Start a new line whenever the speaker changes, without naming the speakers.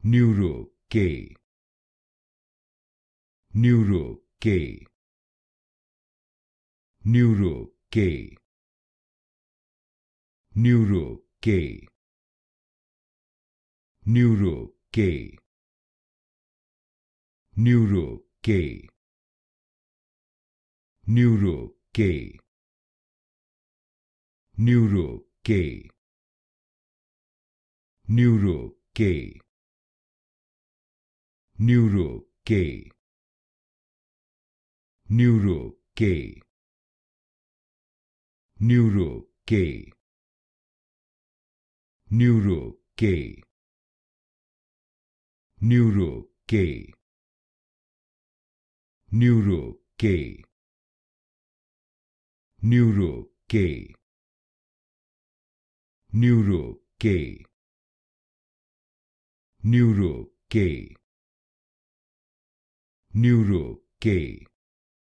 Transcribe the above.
Neuro-K, Neuro-K, Neuro-K, Neuro-K, Neuro-K, Neuro-K, Neuro-K, Neuro-K, Neuro-K, Neuro-K, Neuro-K, Neuro-K, Neuro-K, Neuro-K, Neuro-K, Neuro-K, Neuro-K, Neuro-K, Neuro-K,